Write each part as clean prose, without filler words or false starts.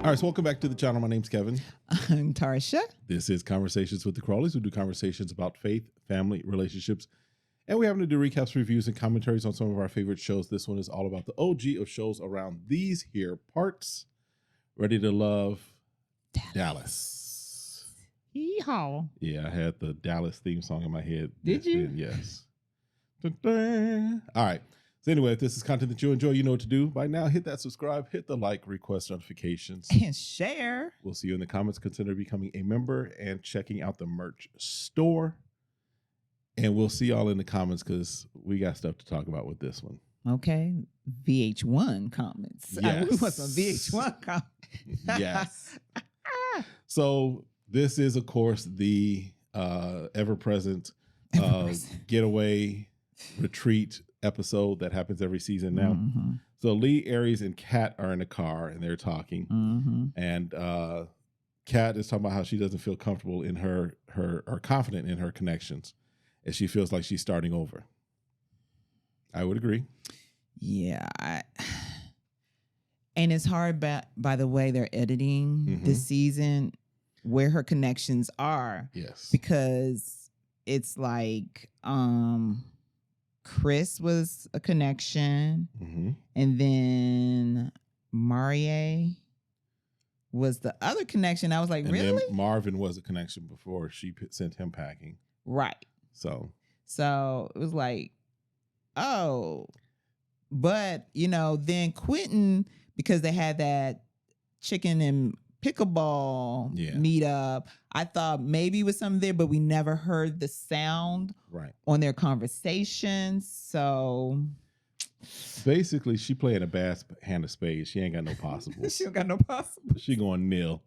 All right, so welcome back to the channel. My name's Kevin. I'm Tarsha. This is Conversations with the Crawleys. We do conversations about faith, family, relationships, and we happen to do recaps, reviews, and commentaries on some of our favorite shows. This one is all about the OG of shows around these here parts. Ready to love Dallas. Yeehaw. Yeah, I had the Dallas theme song in my head. Did you? Yes. Dun, dun. All right. So anyway, if this is content that you enjoy, you know what to do. By now, hit that subscribe, hit the like, request notifications. And share. We'll see you in the comments. Consider becoming a member and checking out the merch store. And we'll see y'all in the comments because we got stuff to talk about with this one. Okay. VH1 comments. Yes. We want some VH1 comments. Yes. So this is, of course, the ever-present getaway retreat episode that happens every season now. Mm-hmm. So Lee, Aries, and Kat are in the car and they're talking. Mm-hmm. And Kat is talking about how she doesn't feel comfortable in her or confident in her connections, and she feels like she's starting over. I would agree. Yeah. And it's hard by the way they're editing this season where her connections are. Yes. Because it's like Chris was a connection, and then Marie was the other connection. I was like, and really? Then Marvin was a connection before she sent him packing. Right. So it was like, oh, but then Quentin, because they had that chicken and pickleball meetup, I thought maybe it was something there, but we never heard the sound on their conversations. So basically, she playing a bad hand of spades. She ain't got no possibles. She don't got no possibles. She going nil.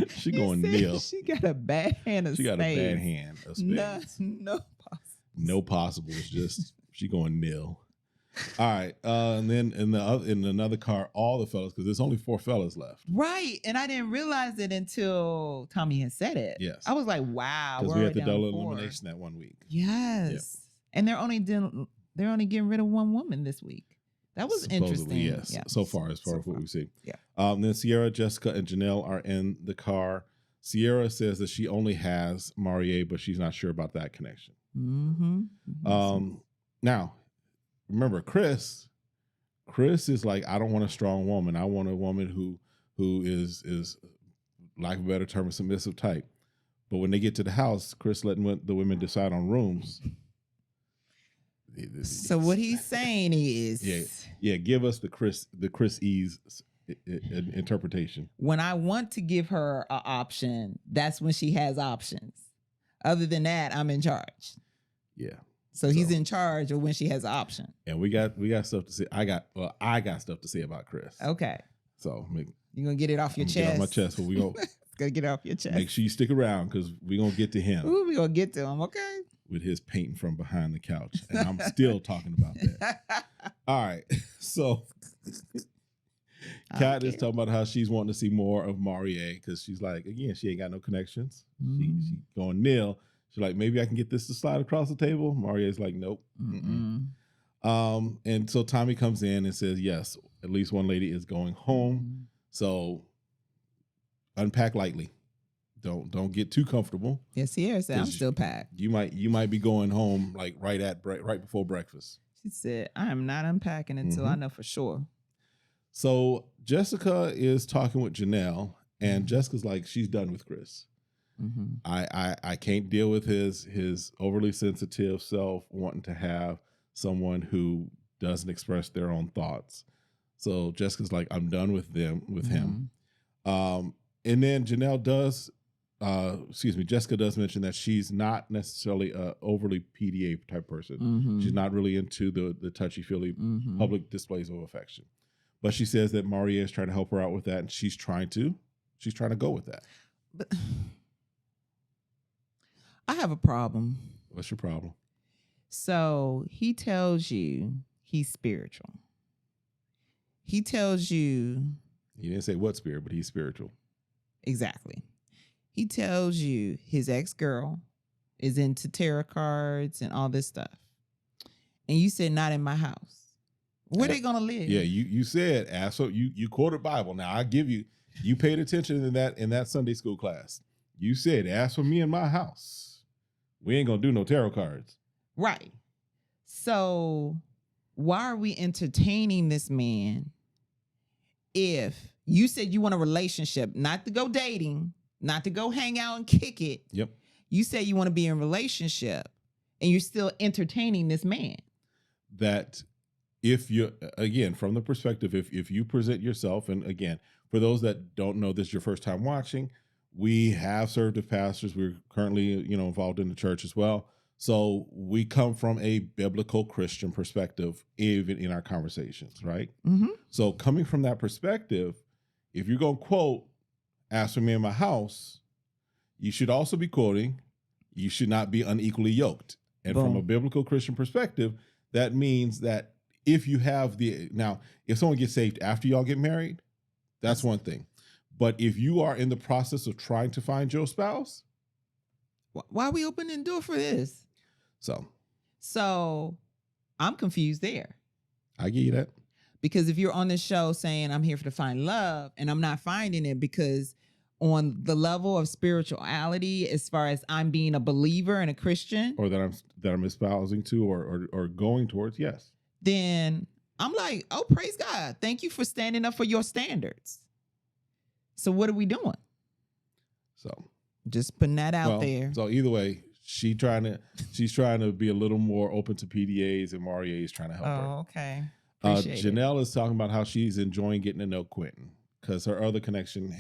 She going nil. She got a bad hand of spades. She got a bad hand of spades. No possibles. No possibles. Just she going nil. All right, and then in another car, all the fellas, because there's only 4 fellas left. Right, and I didn't realize it until Tommy had said it. Yes, I was like, "Wow," because we had the double elimination that 1 week. Yes, and they're only getting rid of 1 woman this week. That was interesting. Yes, yeah. so far as what we see. Yeah. Then Sierra, Jessica, and Janelle are in the car. Sierra says that she only has Marie, but she's not sure about that connection. Now. Remember, Chris is like, I don't want a strong woman. I want a woman who is, lack of a better term, a submissive type. But when they get to the house, Chris letting the women decide on rooms. So what he's saying is, give us the Chris E's interpretation. When I want to give her an option, that's when she has options. Other than that, I'm in charge. Yeah. So he's in charge of when she has an option. And we got stuff to say. I got stuff to say about Chris. Okay. So you're gonna get it off your chest. Get off my chest, but we go. Gotta get it off your chest. Make sure you stick around because we're gonna get to him. Ooh, we're gonna get to him, okay? With his painting from behind the couch. And I'm still talking about that. All right. So Kat is talking about how she's wanting to see more of Marie because she's like, again, she ain't got no connections. She going nil. She's like, maybe I can get this to slide across the table. Marie's like, nope. And so Tommy comes in and says, yes, at least one lady is going home. So unpack lightly. Don't get too comfortable. Yes, Sierra said, I'm still packed. You might be going home like right before breakfast. She said, I am not unpacking until I know for sure. So Jessica is talking with Janelle, and Jessica's like, she's done with Chris. I can't deal with his overly sensitive self wanting to have someone who doesn't express their own thoughts. So Jessica's like, I'm done with him. And then Jessica does mention that she's not necessarily a overly PDA type person. She's not really into the touchy-feely public displays of affection. But she says that Maria is trying to help her out with that, and she's trying to go with that. But I have a problem. What's your problem? So he tells you he's spiritual. He tells you... He didn't say what spirit, but he's spiritual. Exactly. He tells you his ex-girl is into tarot cards and all this stuff. And you said, not in my house. Where they gonna live? Yeah, you said ask for you quoted Bible. Now I give you paid attention in that Sunday school class. You said ask for me in my house. We ain't gonna do no tarot cards. Right. So why are we entertaining this man if you said you want a relationship, not to go dating, not to go hang out and kick it? Yep. You say you want to be in a relationship and you're still entertaining this man. That if you're, again, from the perspective, if you present yourself, and again, for those that don't know, this is your first time watching, we have served as pastors. We're currently, involved in the church as well. So we come from a biblical Christian perspective, even in our conversations, right? Mm-hmm. So coming from that perspective, if you're going to quote, ask for me in my house, you should also be quoting, you should not be unequally yoked. And Boom. from a biblical Christian perspective, that means that if you have if someone gets saved after y'all get married, that's one thing. But if you are in the process of trying to find your spouse, why are we opening the door for this? So I'm confused there. I get you that. Because if you're on this show saying I'm here to find love and I'm not finding it because on the level of spirituality, as far as I'm being a believer and a Christian, or that I'm espousing to or going towards, yes, then I'm like, oh, praise God. Thank you for standing up for your standards. So what are we doing? So just putting that out there. So either way, she's trying to be a little more open to PDAs, and Maria is trying to help her. Oh, okay. Janelle is talking about how she's enjoying getting to know Quentin because her other connection,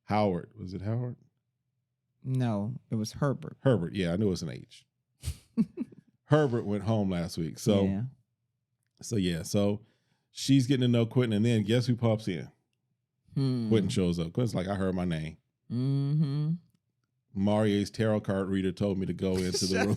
Howard. Was it Howard? No, it was Herbert. Herbert, yeah, I knew it was an H. Herbert went home last week. So she's getting to know Quentin, and then guess who pops in? Quentin shows up. Quentin's like, I heard my name. Mm-hmm. Marie's tarot card reader told me to go into the room.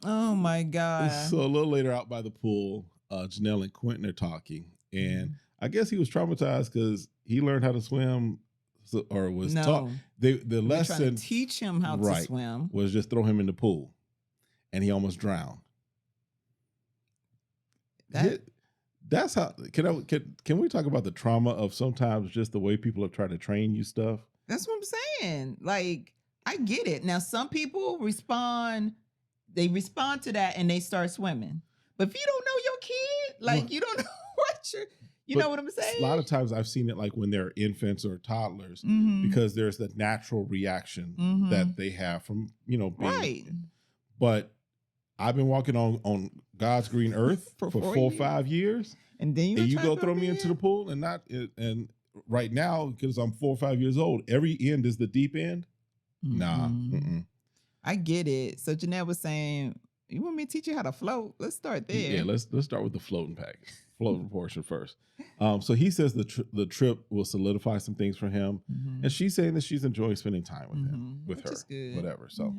Oh my God. So a little later out by the pool, Janelle and Quentin are talking. And I guess he was traumatized because he learned how to swim or was taught. The lesson trying to teach him how to swim was just throw him in the pool. And he almost drowned. That's how, can we talk about the trauma of sometimes just the way people have tried to train you stuff? That's what I'm saying. Like, I get it. Now, some people respond to that and they start swimming. But if you don't know your kid, like you don't know what you know what I'm saying? A lot of times I've seen it like when they're infants or toddlers, because there's the natural reaction that they have from, being. Right. But I've been walking on God's green earth for 4 or 5 years. And then you go throw me into the pool and right now, because I'm 4 or 5 years old, every end is the deep end. Nah. I get it. So Janelle was saying, you want me to teach you how to float? Let's start there. Yeah, let's start with the floating portion first. So he says the trip will solidify some things for him. And she's saying that she's enjoying spending time with him, with her, whatever. So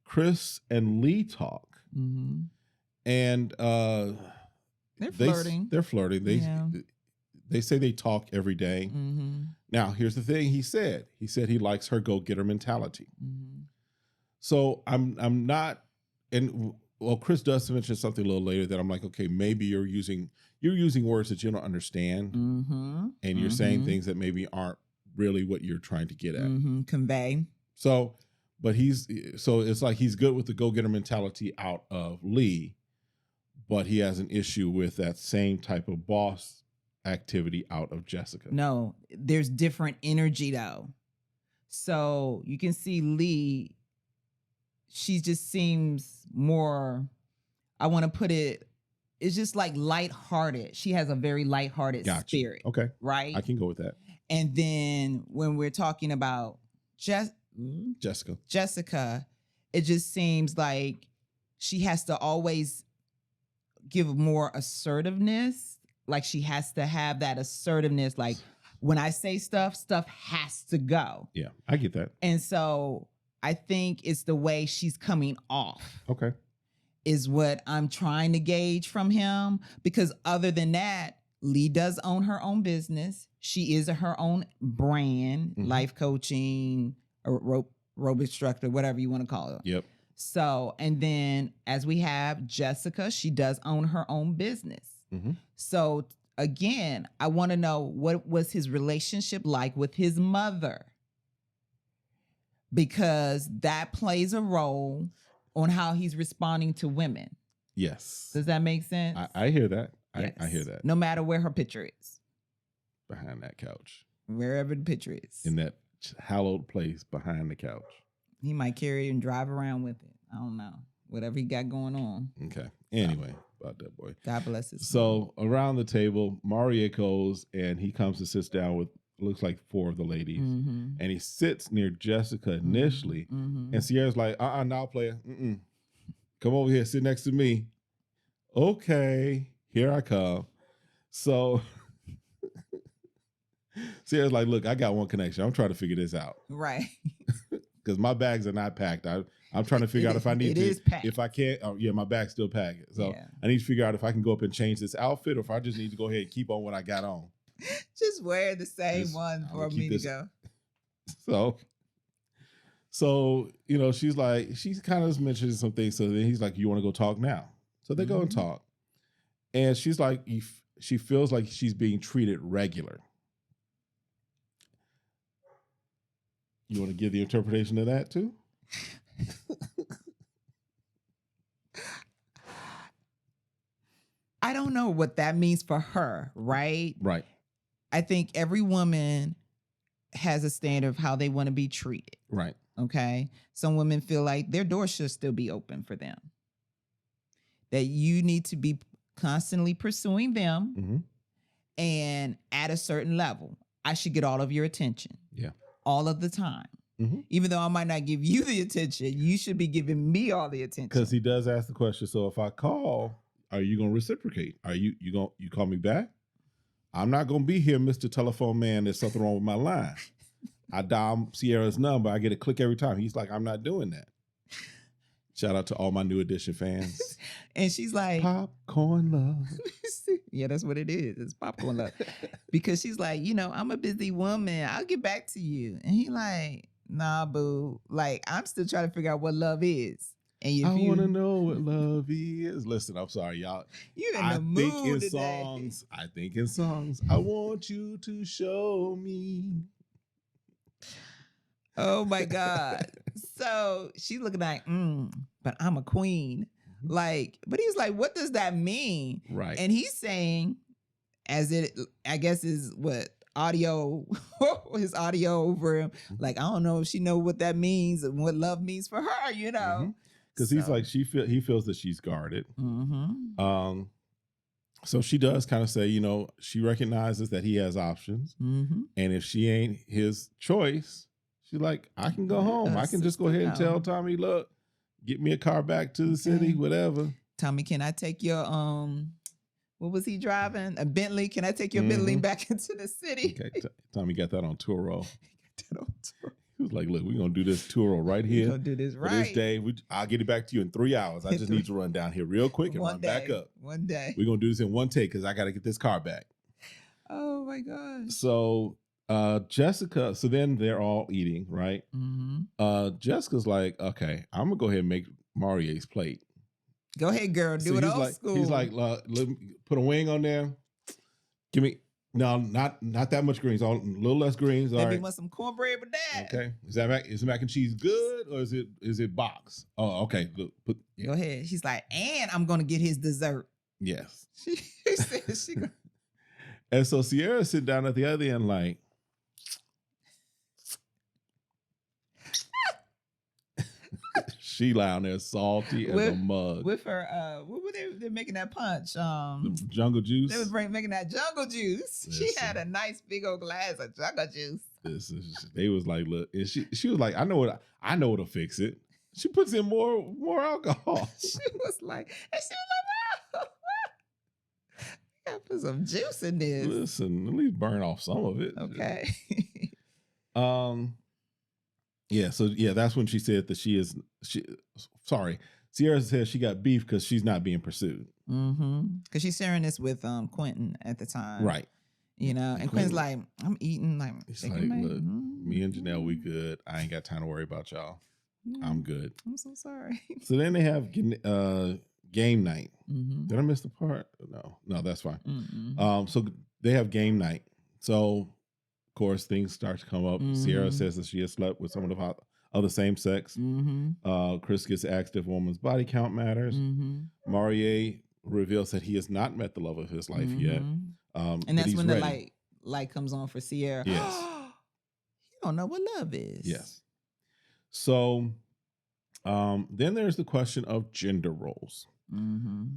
Chris and Lee talk. And they're flirting. They're flirting. They say they talk every day. Now, here's the thing he said. He said he likes her go-getter mentality. So I'm not, and well, Chris does mention something a little later that I'm like, okay, maybe you're using words that you don't understand, and you're saying things that maybe aren't really what you're trying to get at. Convey. So, but it's like he's good with the go-getter mentality out of Lee, but he has an issue with that same type of boss activity out of Jessica. No, there's different energy though. So you can see Lee, she just seems more, I want to put it's just like lighthearted. She has a very lighthearted spirit. Okay. Right? I can go with that. And then when we're talking about Jessica, it just seems like she has to always give more assertiveness. Like she has to have that assertiveness. Like when I say stuff has to go. Yeah, I get that. And so I think it's the way she's coming off. Okay. Is what I'm trying to gauge from him. Because other than that, Lee does own her own business. She is her own brand, life coaching, or rope instructor, whatever you want to call it. Yep. So, and then as we have Jessica, she does own her own business. Mm-hmm. So again, I want to know, what was his relationship like with his mother? Because that plays a role on how he's responding to women. Yes. Does that make sense? I hear that. Yes. I hear that. No matter where her picture is. Behind that couch. Wherever the picture is. In that hallowed place behind the couch. He might carry it and drive around with it. I don't know. Whatever he got going on. Okay. Anyway, about that boy. God bless his So around the table, Mario goes and he comes and sits down with, looks like 4 of the ladies. Mm-hmm. And he sits near Jessica initially. Mm-hmm. And Sierra's like, now player. Mm-mm. Come over here, sit next to me. Okay, here I come. So Sierra's like, look, I got one connection. I'm trying to figure this out. Right. Because my bags are not packed. I'm trying to figure out if I need it to. Is packed. If I can't, my bag's still packed. So I need to figure out if I can go up and change this outfit or if I just need to go ahead and keep on what I got on. Just wear the same one for me to go. So, she's like, she's kind of mentioning some things. So then he's like, you want to go talk now? So they go and talk. And she's like, she feels like she's being treated regular. You want to give the interpretation of that too? I don't know what that means for her, right? Right. I think every woman has a standard of how they want to be treated. Right. Okay. Some women feel like their door should still be open for them. That you need to be constantly pursuing them and at a certain level. I should get all of your attention. Yeah. All of the time. Mm-hmm. Even though I might not give you the attention, you should be giving me all the attention. Because he does ask the question, so if I call, are you going to reciprocate? Are you call me back? I'm not going to be here, Mr. Telephone Man. There's something wrong with my line. I dial Sierra's number. I get a click every time. He's like, I'm not doing that. Shout out to all my New Edition fans. And she's like, popcorn love. Yeah, that's what it is. It's popcorn love. Because she's like, I'm a busy woman. I'll get back to you. And he like, nah, boo. Like, I'm still trying to figure out what love is. And if I want to know what love is. Listen, I'm sorry, y'all. You in the mood today. I think in songs. I want you to show me. Oh my God. So she's looking like, but I'm a queen. Like, but he's like, what does that mean? Right. And he's saying, as it, I guess, is what audio, his audio over him. Like, I don't know if she know what that means and what love means for her, Because he's like, he feels that she's guarded. Mm-hmm. So she does kind of say, she recognizes that he has options. Mm-hmm. And if she ain't his choice, she's like, I can go home. I can just go ahead and tell Tommy, look, get me a car back to the city, whatever. Tommy, can I take your, what was he driving? A Bentley? Can I take your Bentley back into the city? Okay. Tommy got that on tour roll. He was like, look, we're going to do this tour roll right here. We're going to do this right. This day, I'll get it back to you in 3 hours. I just need to run down here real quick and run back up. One day. We're going to do this in one take because I got to get this car back. Oh, my gosh. So Jessica, so then they're all eating, right? Mm-hmm. Jessica's like, okay, I'm going to go ahead and make Marie's plate. Go ahead, girl. Do it old school. He's like, let me put a wing on there. Give me, no, not that much greens. A little less greens. All Maybe right. want some cornbread with that. Okay. Is mac and cheese good or is it box? Oh, okay. Look, Go ahead. She's like, and I'm going to get his dessert. Yes. She said And so Sierra sit down at the other end like, she lying there salty as a mug. With her, what were they making that punch? The jungle juice. They was making that jungle juice. Listen. She had a nice big old glass of jungle juice. They was like, look, and she was like, I know what'll fix it. She puts in more alcohol. She was like, wow, I gotta put some juice in this. Listen, at least burn off some of it. Okay. Yeah, so that's when she said that Sierra says she got beef because she's not being pursued. Mm-hmm. Because she's sharing this with Quentin at the time. Right. And Quentin's like, I'm eating like. He's like, look, me and Janelle, we good. I ain't got time to worry about y'all. I'm good. I'm so sorry. So then they have game night. Did I miss the part? No, that's fine. So they have game night. So of course things start to come up. Sierra says that she has slept with someone of the same sex. Chris gets asked if a woman's body count matters. Maurier reveals that he has not met the love of his life yet. And that's when the light comes on for Sierra. Yes. You don't know what love is. Yes. So then there's the question of gender roles.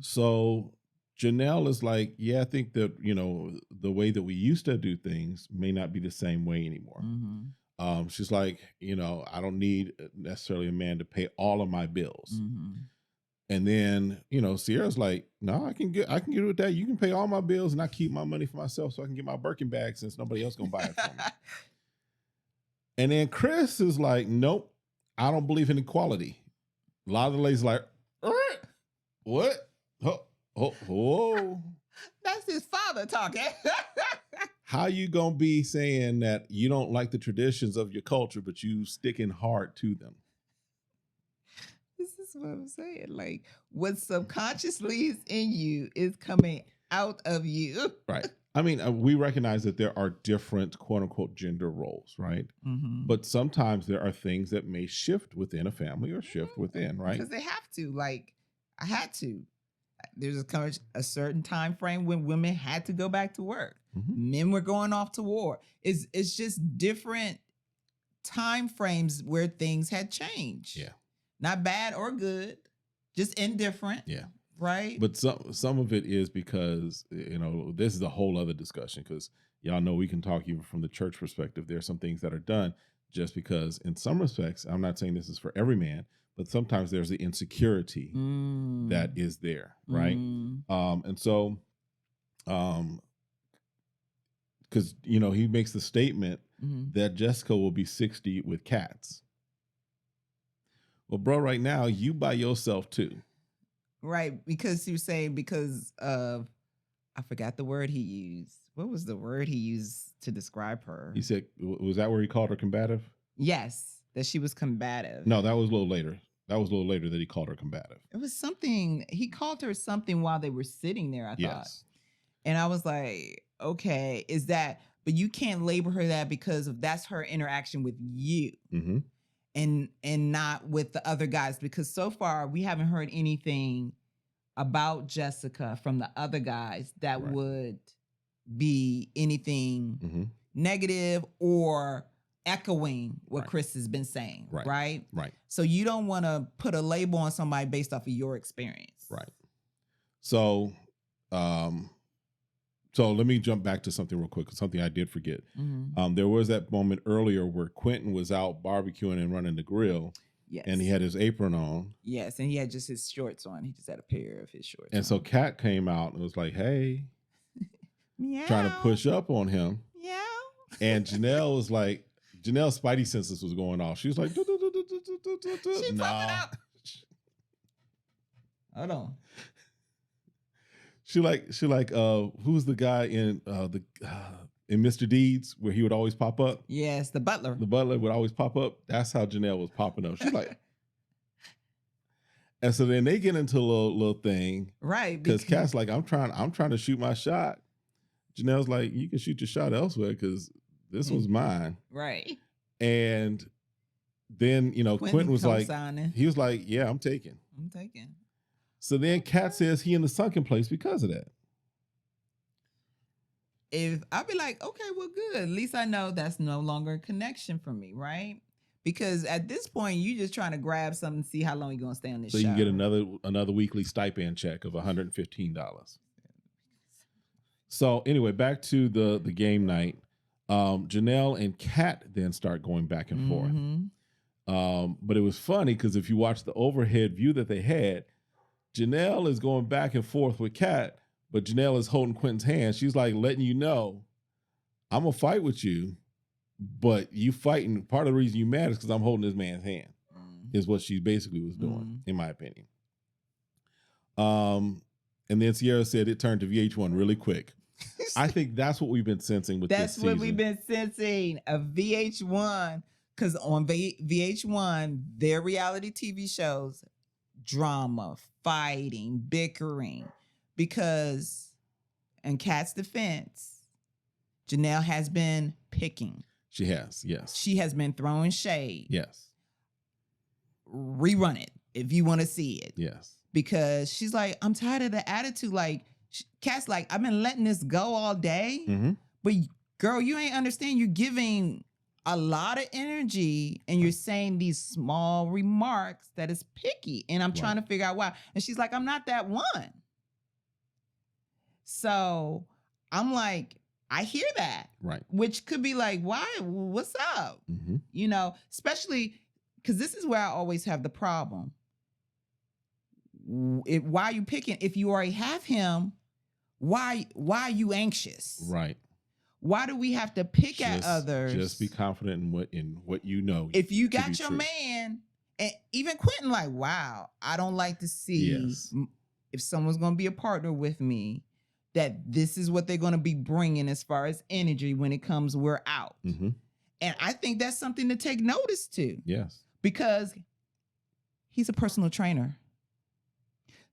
So Janelle is like, yeah, I think that, the way that we used to do things may not be the same way anymore. She's like, I don't need necessarily a man to pay all of my bills. And then, Sierra's like, no, I can get with that. You can pay all my bills and I keep my money for myself so I can get my Birkin bag since nobody else gonna buy it for me. And then Chris is like, nope, I don't believe in equality. A lot of the ladies are like, what? Whoa. That's his father talking. How you gonna be saying that you don't like the traditions of your culture, but you sticking hard to them? This is what I'm saying. Like, what subconsciously is in you is coming out of you. Right. I mean, we recognize that there are different quote unquote gender roles, right? But sometimes there are things that may shift within a family or shift within, right? Because they have to. Like, I had to. There's a certain time frame when women had to go back to work. Men were going off to war. It's just different time frames where things had changed. Yeah. Not bad or good, just indifferent. Yeah. Right. But some of it is because, this is a whole other discussion because y'all know we can talk even from the church perspective. There are some things that are done just because in some respects, I'm not saying this is for every man, but sometimes there's the insecurity that is there. Right. And so, because, he makes the statement that Jessica will be 60 with cats. Well, bro, right now you by yourself too. Right, because he was saying because of, I forgot the word he used. What was the word he used to describe her? He said, was that where he called her combative? Yes, that she was combative. No, that was a little later. That was a little later that he called her combative. It was something, he called her something while they were sitting there, I thought. And I was like, okay, is that, but you can't label her that because that's her interaction with you. And not with the other guys, because so far we haven't heard anything about Jessica from the other guys that would be anything negative or echoing what Chris has been saying, right? So you don't want to put a label on somebody based off of your experience. Right. So, so let me jump back to something real quick, something I did forget. There was that moment earlier where Quentin was out barbecuing and running the grill. Yes. And he had his apron on. Yes, and he had just his shorts on. He just had a pair of his shorts and on. So Kat came out and was like, hey, meow. Trying to push up on him. Meow. And Janelle was like, Janelle's spidey senses was going off. She was like, she up. Hold on. She like, who's the guy in in Mr. Deeds where he would always pop up? Yes, the butler. The butler would always pop up. That's how Janelle was popping up. She's like, and so then they get into a little thing, right? Because Kat's like, I'm trying to shoot my shot. Janelle's like, you can shoot your shot elsewhere because this was mine, right? And then Quentin was like, he was like, yeah, I'm taking. So then Kat says he in the sunken place because of that. If I'd be like, okay, well, good. At least I know that's no longer a connection for me, right? Because at this point, you just trying to grab something and see how long you're going to stay on this show. So you can get another weekly stipend check of $115. So anyway, back to the game night. Janelle and Kat then start going back and forth. But it was funny because if you watch the overhead view that they had, Janelle is going back and forth with Kat, but Janelle is holding Quentin's hand. She's like letting you know, I'm going to fight with you, but you fighting, part of the reason you mad is because I'm holding this man's hand, is what she basically was doing, in my opinion. And then Sierra said it turned to VH1 really quick. I think that's what we've been sensing with this season. That's what we've been sensing, a VH1 because on VH1, their reality TV shows, drama, fighting, bickering, because in Kat's defense, Janelle has been picking. She has, yes. She has been throwing shade. Yes. Rerun it if you want to see it. Yes. Because she's like, I'm tired of the attitude. Like, Kat's like, I've been letting this go all day. Mm-hmm. But girl, you ain't understand. You're giving a lot of energy and you're saying these small remarks that is picky. And I'm trying to figure out why. And she's like, I'm not that one. So I'm like, I hear that. Right. Which could be like, why? What's up? Mm-hmm. You know, especially because this is where I always have the problem. Why are you picking? If you already have him, why are you anxious? Right. Why do we have to pick at others? Just be confident in what you know. If you got your man, and even Quentin, like, wow, I don't like to see if someone's going to be a partner with me, that this is what they're going to be bringing as far as energy when it comes, we're out. Mm-hmm. And I think that's something to take notice to. Yes. Because he's a personal trainer.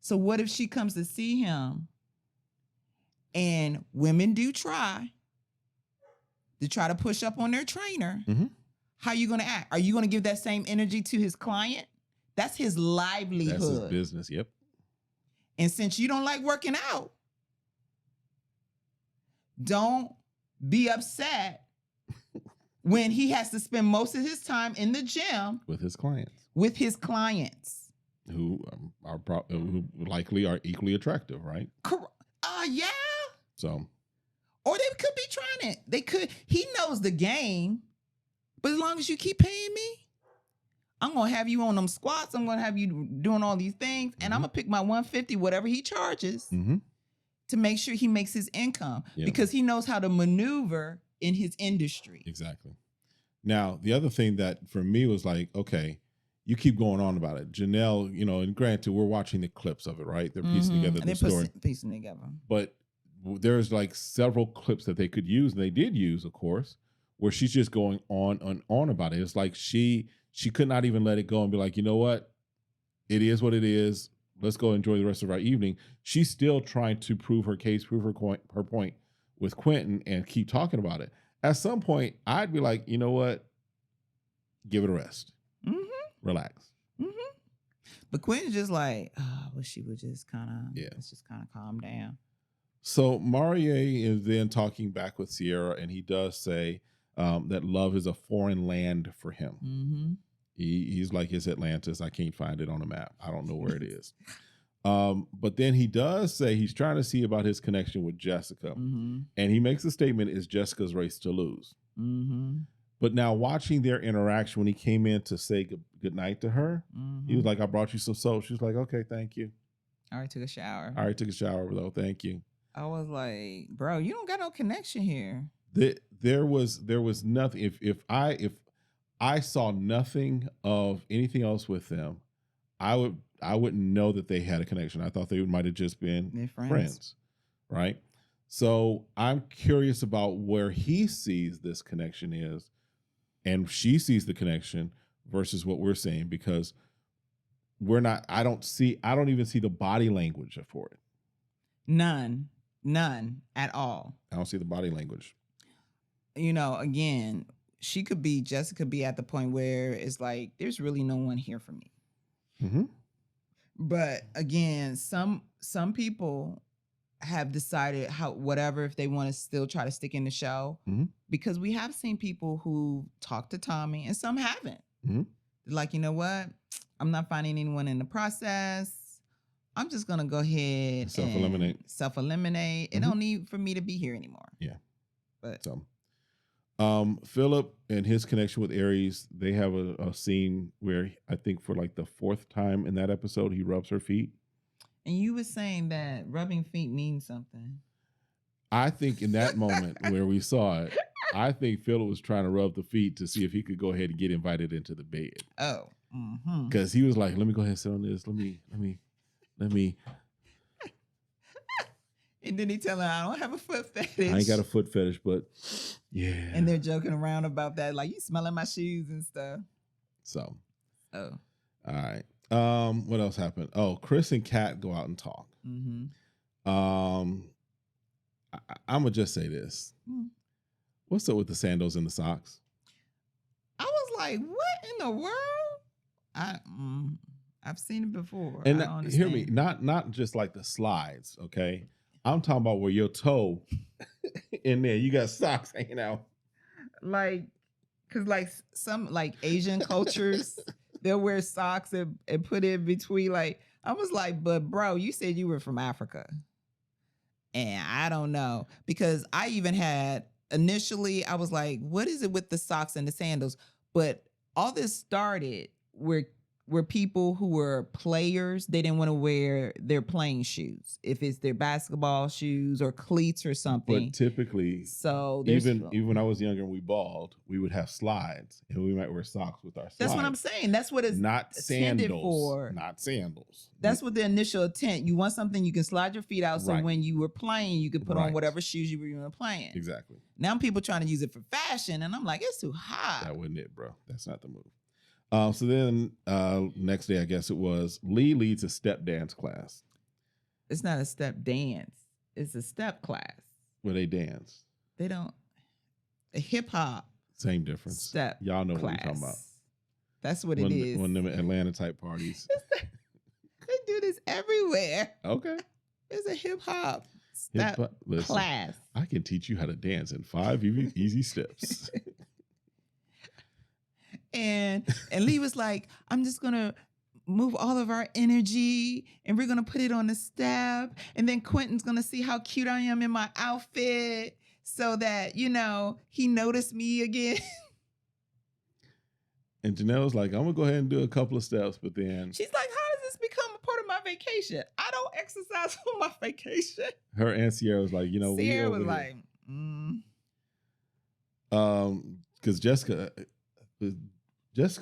So what if she comes to see him and women do try to push up on their trainer? Mm-hmm. How are you going to act? Are you going to give that same energy to his client? That's his livelihood. That's his business. Yep. And since you don't like working out, don't be upset when he has to spend most of his time in the gym with his clients. Who who likely are equally attractive, right? Yeah. So. Or they could be trying it. They could. He knows the game. But as long as you keep paying me, I'm going to have you on them squats. I'm going to have you doing all these things. And I'm going to pick my 150, whatever he charges, to make sure he makes his income. Yep. Because he knows how to maneuver in his industry. Exactly. Now, the other thing that for me was like, okay, you keep going on about it. Janelle, you know, and granted, we're watching the clips of it, right? They're piecing together the story. Piecing together. But there's like several clips that they could use, and they did use, of course, where she's just going on and on about it. It's like she could not even let it go and be like, you know what? It is what it is. Let's go enjoy the rest of our evening. She's still trying to prove her case, prove her point with Quentin and keep talking about it. At some point, I'd be like, you know what? Give it a rest. Mm-hmm. Relax. Mm-hmm. But Quentin's just like, well, she would just kind of, let's just kind of calm down. So Maurier is then talking back with Sierra, and he does say that love is a foreign land for him. Mm-hmm. He's like, it's Atlantis. I can't find it on a map. I don't know where it is. But then he does say he's trying to see about his connection with Jessica. Mm-hmm. And he makes a statement, it's Jessica's race to lose. Mm-hmm. But now watching their interaction when he came in to say good night to her, he was like, I brought you some soap. She was like, okay, thank you. I already took a shower. Though. Thank you. I was like, bro, you don't got no connection here. There was nothing. If I saw nothing of anything else with them, I wouldn't know that they had a connection. I thought they might have just been friends, right? So I'm curious about where he sees this connection is, and she sees the connection versus what we're saying, because I don't even see the body language for it. None at all. I don't see the body language. You know, again, Jessica could be at the point where it's like, there's really no one here for me. Mm-hmm. But again, some people have decided if they want to still try to stick in the show, because we have seen people who talk to Tommy and some haven't. Mm-hmm. Like, you know what? I'm not finding anyone in the process. I'm just going to go ahead and self-eliminate. It don't need for me to be here anymore. Yeah. But so, Philip and his connection with Aries, they have a scene where I think for like the fourth time in that episode, he rubs her feet. And you were saying that rubbing feet means something. I think in that moment where we saw it, I think Philip was trying to rub the feet to see if he could go ahead and get invited into the bed. Oh. Because he was like, let me go ahead and sit on this. Let me. And then he tell her, I don't have a foot fetish. I ain't got a foot fetish, but yeah. And they're joking around about that, like, you smelling my shoes and stuff. So. Oh. All right. What else happened? Oh, Chris and Kat go out and talk. Mm-hmm. I'm gonna just say this. What's up with the sandals and the socks? I was like, what in the world? I've seen it before. And hear me, not just like the slides, okay? I'm talking about where your toe in there, you got socks hanging out. Like, cause like some like Asian cultures, they'll wear socks and put it between like, I was like, but bro, you said you were from Africa. And I don't know, because I even had initially, I was like, what is it with the socks and the sandals? But all this started were people who were players. They didn't want to wear their playing shoes, if it's their basketball shoes or cleats or something. But typically, so even when I was younger and we balled, we would have slides and we might wear socks with our slides. That's what I'm saying. That's what it's not intended sandals for. Not sandals. That's what the initial intent. You want something you can slide your feet out, so when you were playing, you could put on whatever shoes you were playing. Exactly. Now people trying to use it for fashion, and I'm like, it's too hot. That wasn't it, bro. That's not the move. So then next day, I guess it was, Lee leads a step dance class. It's not a step dance. It's a step class. Where they dance. They don't. A hip hop. Same difference. Step Y'all know class. what we're talking about. That's what it is. One of them Atlanta type parties. They do this everywhere. Okay. It's a hip hop step class. I can teach you how to dance in 5 easy steps. And Lee was like, I'm just gonna move all of our energy and we're gonna put it on the step, and then Quentin's gonna see how cute I am in my outfit so that, he noticed me again. And Janelle's like, I'm gonna go ahead and do a couple of steps, but then she's like, how does this become a part of my vacation? I don't exercise on my vacation. Her and Sierra was like, Sierra was like, because Jessica,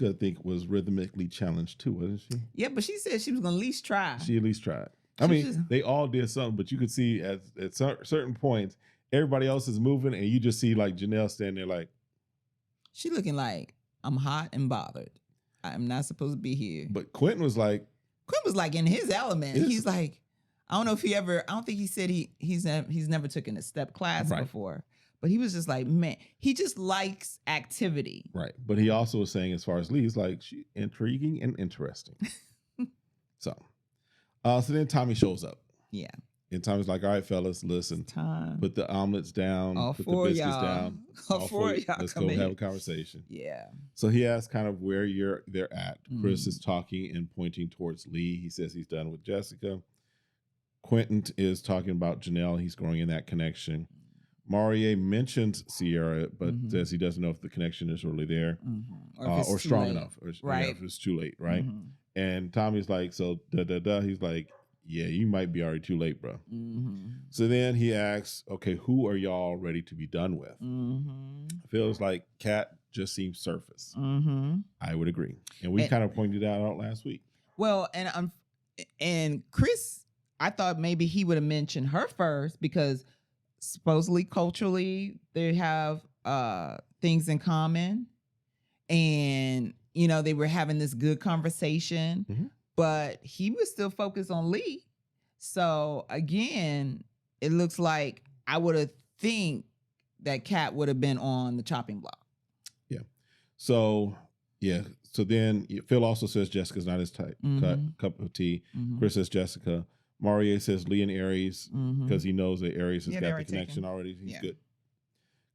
I think, was rhythmically challenged too, wasn't she? Yeah, but she said she was going to at least try. She at least tried. I mean, they all did something, but you could see at certain points, everybody else is moving, and you just see like Janelle standing there like. She looking like, I'm hot and bothered. I'm not supposed to be here. But Quentin was like in his element. He's like, I don't know if I don't think he said he's never taken a step class before. But he was just like, man, he just likes activity. Right. But he also was saying, as far as Lee, he's like, she's intriguing and interesting. So then Tommy shows up. Yeah. And Tommy's like, all right, fellas, listen. Put the omelets down. Put the biscuits down. All four of y'all. Let's go have a conversation. Yeah. So he asks kind of where they're at. Chris is talking and pointing towards Lee. He says he's done with Jessica. Quentin is talking about Janelle. He's growing in that connection. Maurier mentions Sierra, but says he doesn't know if the connection is really there or strong enough, or if it's too late, right? And Tommy's like, so He's like, yeah, you might be already too late, bro. So then he asks, okay, who are y'all ready to be done with? Feels like Kat just seems surface. I would agree, and we kind of pointed that out last week. Well, and Chris, I thought maybe he would have mentioned her first, because supposedly culturally they have things in common, and they were having this good conversation, but he was still focused on Lee. So again, it looks like I would have think that Kat would have been on the chopping block. So then Phil also says Jessica's not his type cup of tea. Chris says Jessica. Maurier says Lee and Aries, because he knows that Aries has got the connection already. He's good.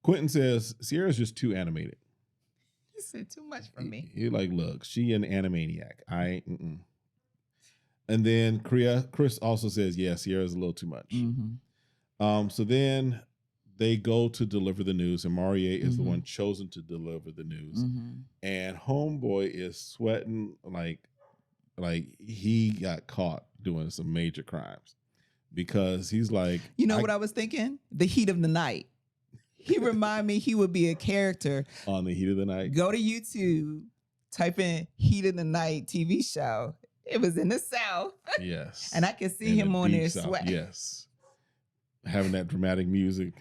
Quentin says Sierra's just too animated. He said too much for me. He like, look, she an animaniac. And then Chris also says, yeah, Sierra's a little too much. So then they go to deliver the news, and Maurier is the one chosen to deliver the news. And homeboy is sweating like he got caught doing some major crimes, because he's like, what I was thinking? The Heat of the Night. He remind me he would be a character on The Heat of the Night. Go to YouTube, type in Heat of the Night TV show. It was in the South. Yes. And I can see him on there sweating. Yes. having that dramatic music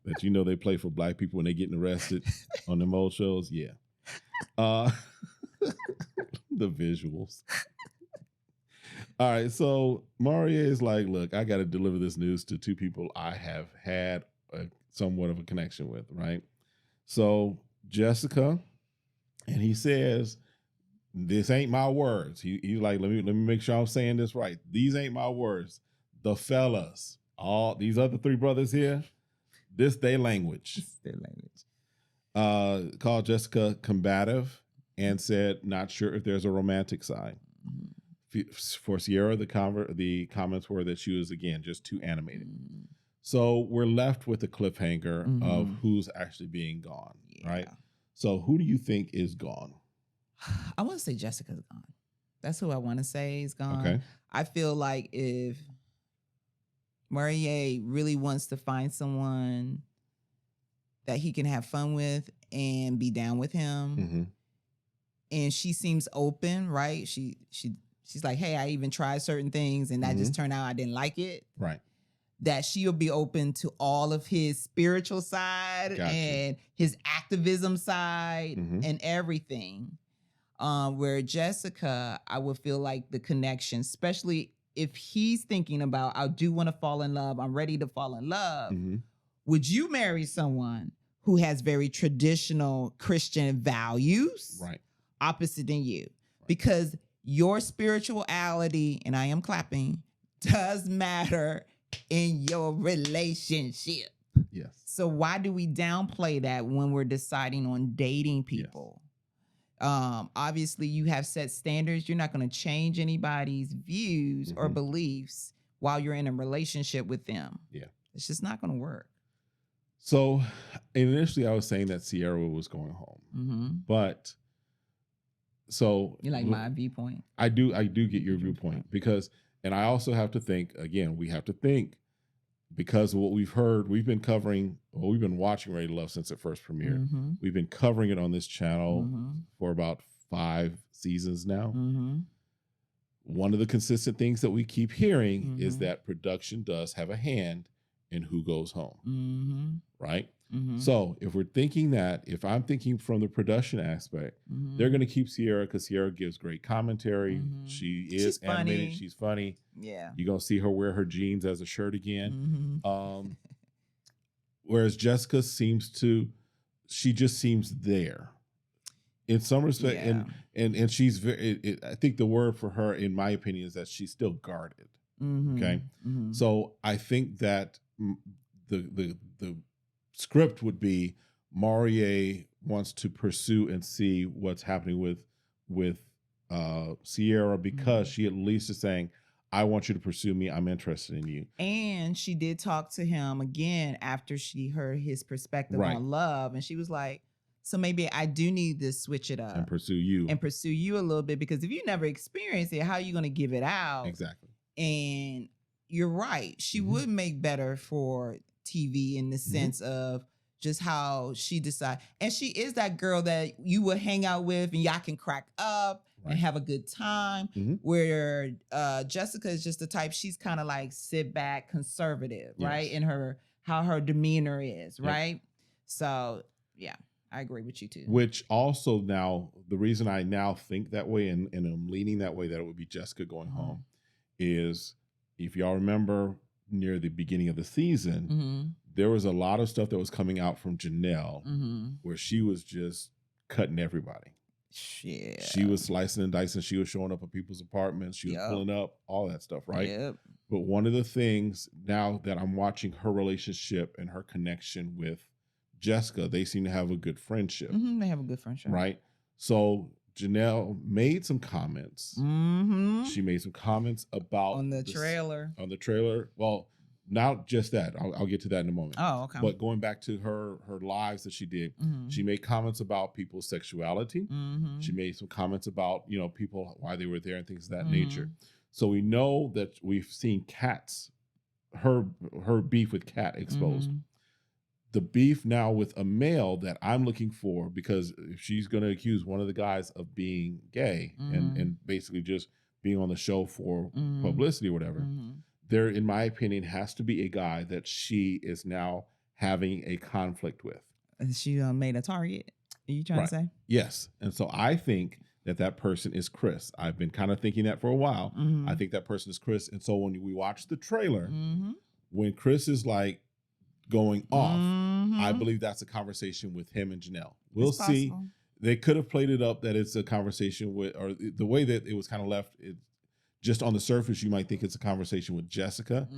that they play for black people when they getting arrested on them old shows. Yeah. The visuals. All right, so Maria is like, look, I got to deliver this news to two people I have had somewhat of a connection with, right? So Jessica, and he says, this ain't my words. He's like, let me make sure I'm saying this right. These ain't my words. The fellas, all these other three brothers here, this their language. Called Jessica combative and said, not sure if there's a romantic side. For Sierra, the comments were that she was, again, just too animated. So we're left with a cliffhanger of who's actually being gone, right? So who do you think is gone? I want to say Jessica's gone. That's who I want to say is gone. Okay. I feel like if Marie really wants to find someone that he can have fun with and be down with him, and she seems open, right? She's like, hey, I even tried certain things and that just turned out I didn't like it. Right. That she'll be open to all of his spiritual side and his activism side and everything. Where Jessica, I would feel like the connection, especially if he's thinking about, I do want to fall in love, I'm ready to fall in love. Would you marry someone who has very traditional Christian values, right, opposite than you? Right. Because your spirituality, and I am clapping, does matter in your relationship. Yes. So why do we downplay that when we're deciding on dating people? Yes. Obviously, you have set standards. You're not going to change anybody's views or beliefs while you're in a relationship with them. Yeah. It's just not going to work. So initially, I was saying that Sierra was going home. But so you like my viewpoint? I do get your viewpoint because, and I also have to think, again, we have to think because of what we've heard. We've been covering, well, we've been watching Ready to Love since it first premiered. We've been covering it on this channel for about 5 seasons now. One of the consistent things that we keep hearing is that production does have a hand in who goes home, right? So if we're thinking that, if I'm thinking from the production aspect, they're going to keep Sierra because Sierra gives great commentary. She's animated. Funny. She's funny. Yeah. You're going to see her wear her jeans as a shirt again. Whereas Jessica she just seems there in some respect. Yeah. And she's very, I think the word for her, in my opinion, is that she's still guarded. Okay. So I think that the script would be Maurier wants to pursue and see what's happening with Sierra because she at least is saying, I want you to pursue me. I'm interested in you. And she did talk to him again after she heard his perspective on love. And she was like, so maybe I do need to switch it up. And pursue you a little bit, because if you never experienced it, how are you going to give it out? Exactly. And you're right. She would make better for TV in the sense of just how she decides. And she is that girl that you would hang out with and y'all can crack up and have a good time. Where Jessica is just the type, she's kind of like sit back, conservative, right? In how her demeanor is, right? So, yeah, I agree with you too. Which also now, the reason I now think that way and I'm leaning that way, that it would be Jessica going home, is if y'all remember near the beginning of the season, there was a lot of stuff that was coming out from Janelle where she was just cutting everybody. Yeah. She was slicing and dicing. She was showing up at people's apartments. She was pulling up, all that stuff, right? Yep. But one of the things now that I'm watching her relationship and her connection with Jessica, they seem to have a good friendship. They have a good friendship. Right? So Janelle made some comments. She made some comments about on the trailer. On the trailer. Well, not just that. I'll get to that in a moment. Oh, okay. But going back to her lives that she did, she made comments about people's sexuality. She made some comments about, people, why they were there and things of that nature. So we know that we've seen her beef with Kat exposed. The beef now with a male that I'm looking for, because if she's going to accuse one of the guys of being gay and basically just being on the show for publicity or whatever, there, in my opinion, has to be a guy that she is now having a conflict with. She made a target. Are you trying to say? Yes. And so I think that person is Chris. I've been kind of thinking that for a while. I think that person is Chris. And so when we watch the trailer, when Chris is like going off, I believe that's a conversation with him and Janelle. We'll see. They could have played it up that it's a conversation with, or the way that it was kind of left, just on the surface, you might think it's a conversation with Jessica.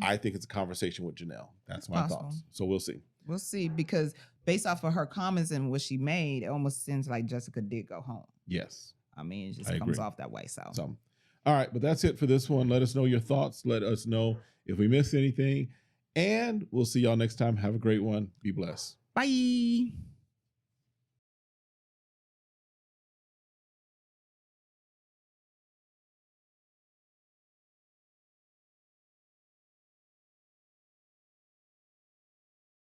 I think it's a conversation with Janelle. That's my thoughts. So we'll see. We'll see, because based off of her comments and what she made, it almost seems like Jessica did go home. Yes. I mean, it just comes off that way. So, all right. But that's it for this one. Let us know your thoughts. Let us know if we missed anything. And we'll see y'all next time. Have a great one. Be blessed. Bye.